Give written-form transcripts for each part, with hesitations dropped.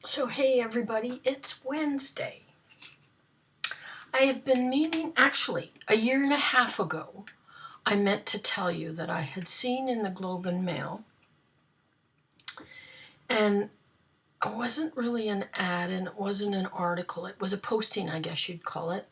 So hey everybody, it's Wednesday. I have been meaning, actually, a year and a half ago, I meant to tell you that I had seen in the Globe and Mail, and it wasn't really an ad and it wasn't an article, it was a posting, I guess you'd call it,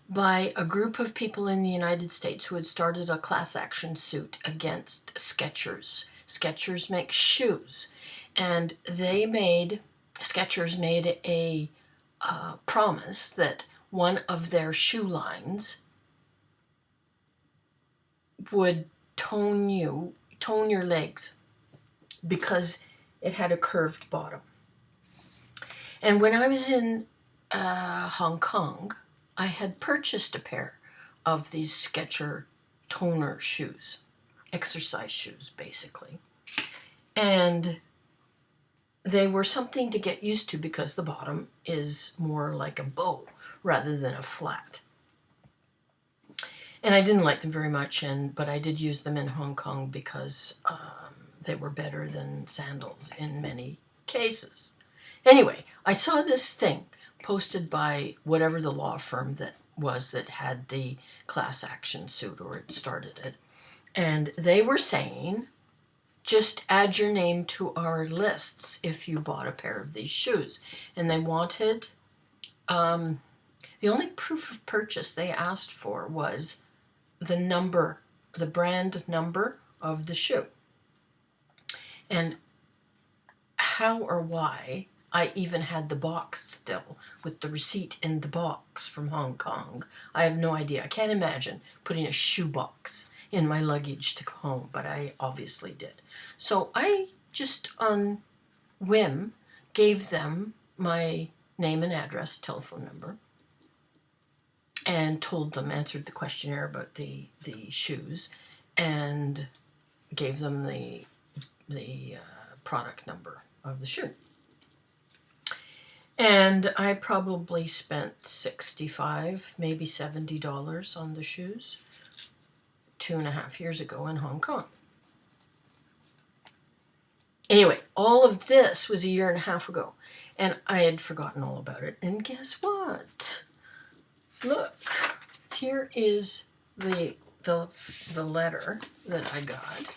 by a group of people in the United States who had started a class action suit against Skechers. Skechers makes shoes, and Skechers made a promise that one of their shoe lines would tone your legs because it had a curved bottom. And when I was in Hong Kong, I had purchased a pair of these Skechers toner shoes, exercise shoes basically. And they were something to get used to because the bottom is more like a bow rather than a flat. And I didn't like them very much, but I did use them in Hong Kong because they were better than sandals in many cases. Anyway, I saw this thing posted by whatever the law firm that had the class action suit, or it started it. And they were saying, just add your name to our lists if you bought a pair of these shoes. And they wanted, the only proof of purchase they asked for was the brand number of the shoe. And how or why I even had the box still with the receipt in the box from Hong Kong, I have no idea. I can't imagine putting a shoe box in my luggage to go home, but I obviously did. So I just on whim gave them my name and address, telephone number, and told them, answered the questionnaire about the shoes, and gave them the product number of the shoe. And I probably spent $65, maybe $70 on the shoes 2.5 years ago in Hong Kong. Anyway, all of this was a year and a half ago, and I had forgotten all about it. And guess what? Look, here is the letter that I got.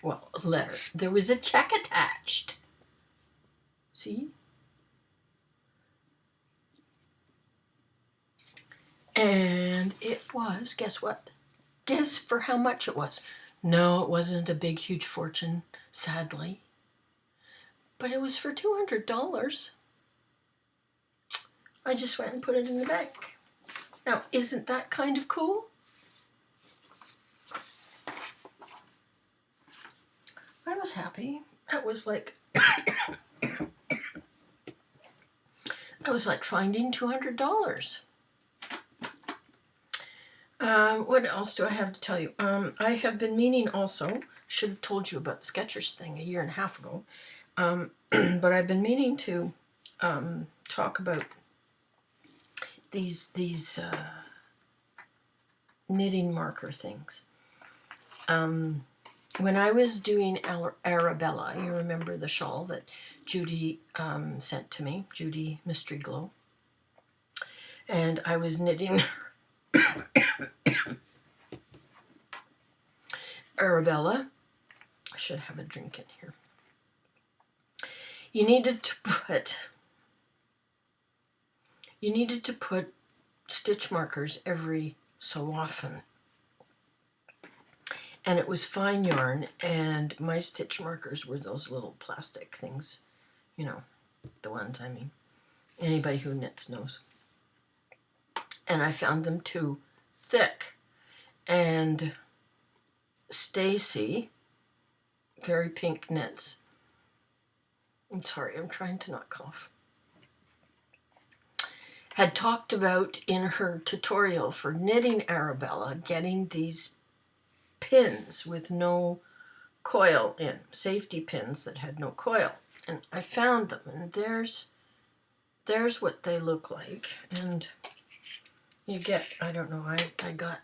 Well, a letter. There was a check attached. See? And it was, guess what? Guess for how much it was. No, it wasn't a big, huge fortune, sadly. But it was for $200. I just went and put it in the bank. Now, isn't that kind of cool? I was happy. That was like finding $200. What else do I have to tell you? I have been meaning also, should have told you about the Skechers thing a year and a half ago, but I've been meaning to talk about these knitting marker things. When I was doing Arabella, you remember the shawl that Judy sent to me, Judy Mysteryglo, and I was knitting Arabella. I should have a drink in here. You needed to put stitch markers every so often. And it was fine yarn, and my stitch markers were those little plastic things, you know, the ones I mean. Anybody who knits knows. And I found them too thick. And Stacy, Very Pink Knits, I'm sorry, I'm trying to not cough, had talked about in her tutorial for knitting Arabella getting these pins with no coil in, safety pins that had no coil. And I found them, and there's what they look like. And you get, I don't know, I got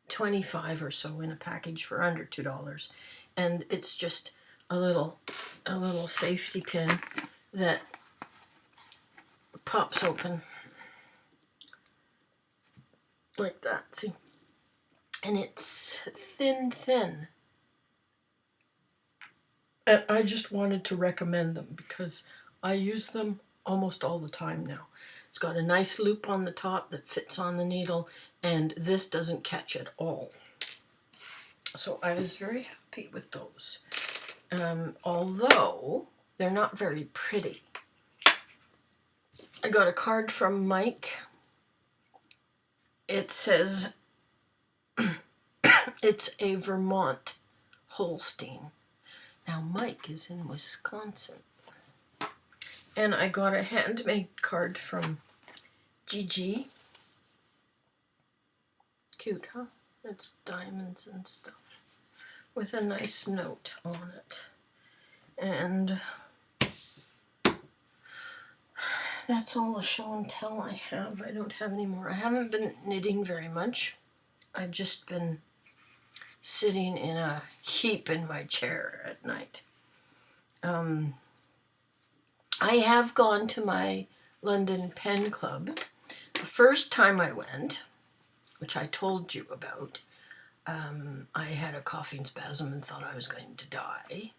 25 or so in a package for under $2. And it's just a little a little safety pin that pops open like that, see? And it's thin. And I just wanted to recommend them because I use them almost all the time now. It's got a nice loop on the top that fits on the needle, and this doesn't catch at all. So I was very happy with those. Although they're not very pretty. I got a card from Mike. It says it's a Vermont Holstein. Now, Mike is in Wisconsin. And I got a handmade card from Gigi. Cute, huh? It's diamonds and stuff with a nice note on it. And that's all the show and tell I have. I don't have any more. I haven't been knitting very much. I've just been sitting in a heap in my chair at night. I have gone to my London Pen Club. The first time I went, which I told you about, I had a coughing spasm and thought I was going to die.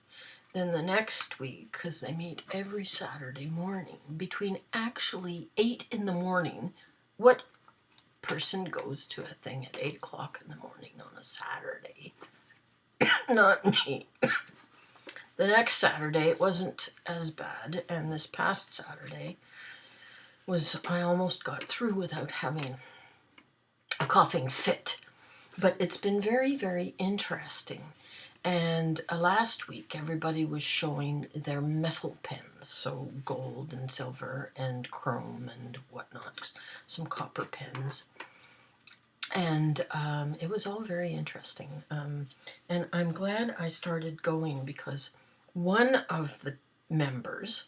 Then the next week, because they meet every Saturday morning, between actually 8 in the morning, what person goes to a thing at 8 o'clock in the morning on a Saturday? Not me. The next Saturday, it wasn't as bad, and this past Saturday I almost got through without having a coughing fit. But it's been very, very interesting. And last week, everybody was showing their metal pens, so gold and silver and chrome and whatnot, some copper pens. And it was all very interesting. And I'm glad I started going because one of the members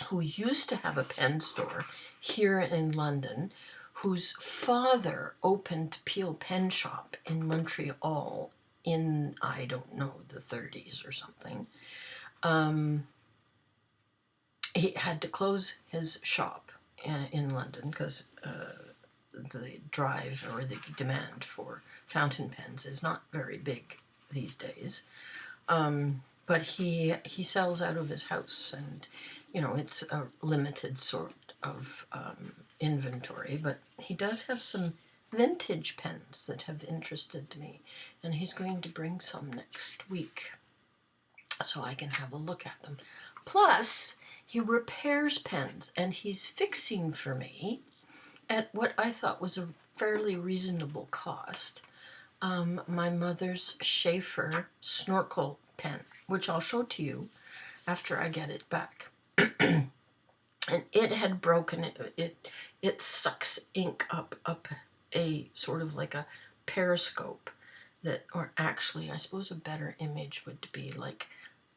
who used to have a pen store here in London, whose father opened Peel Pen Shop in Montreal in, I don't know, the 30s or something, he had to close his shop in London because the drive or the demand for fountain pens is not very big these days. But he sells out of his house, and it's a limited sort of inventory, but he does have some vintage pens that have interested me, and he's going to bring some next week so I can have a look at them. Plus, he repairs pens, and he's fixing for me at what I thought was a fairly reasonable cost my mother's Schaefer snorkel pen, which I'll show to you after I get it back. And it had broken. It sucks ink up a sort of like a periscope that, or actually, I suppose a better image would be like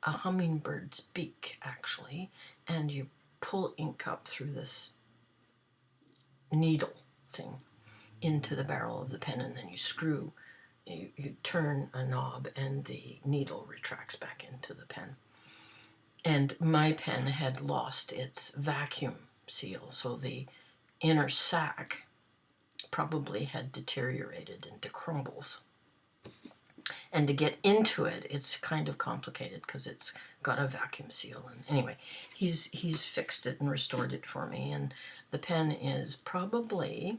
a hummingbird's beak, actually, and you pull ink up through this needle thing into the barrel of the pen, and then you turn a knob and the needle retracts back into the pen. And my pen had lost its vacuum seal, so the inner sac probably had deteriorated into crumbles. And to get into it, it's kind of complicated because it's got a vacuum seal. And anyway, he's fixed it and restored it for me. And the pen is probably,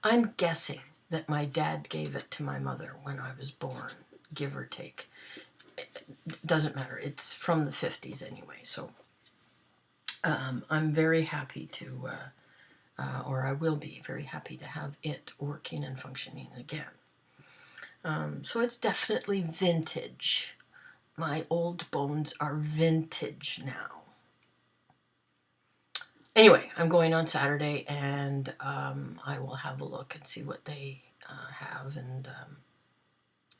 I'm guessing that my dad gave it to my mother when I was born, give or take. It doesn't matter. It's from the 50s anyway. So I'm very happy to, or I will be very happy to have it working and functioning again. So it's definitely vintage. My old bones are vintage now. Anyway, I'm going on Saturday, and I will have a look and see what they have, and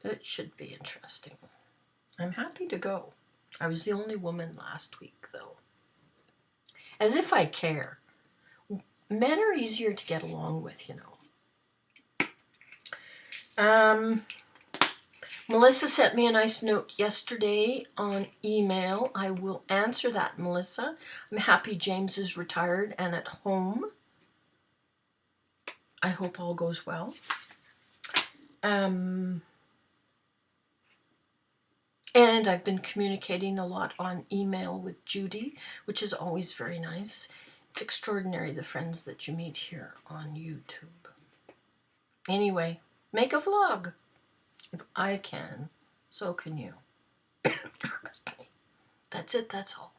it should be interesting. I'm happy to go. I was the only woman last week, though. As if I care. Men are easier to get along with, Melissa sent me a nice note yesterday on email. I will answer that, Melissa. I'm happy James is retired and at home. I hope all goes well. And I've been communicating a lot on email with Judy, which is always very nice. It's extraordinary, the friends that you meet here on YouTube. Anyway, make a vlog. If I can, so can you. That's it, that's all.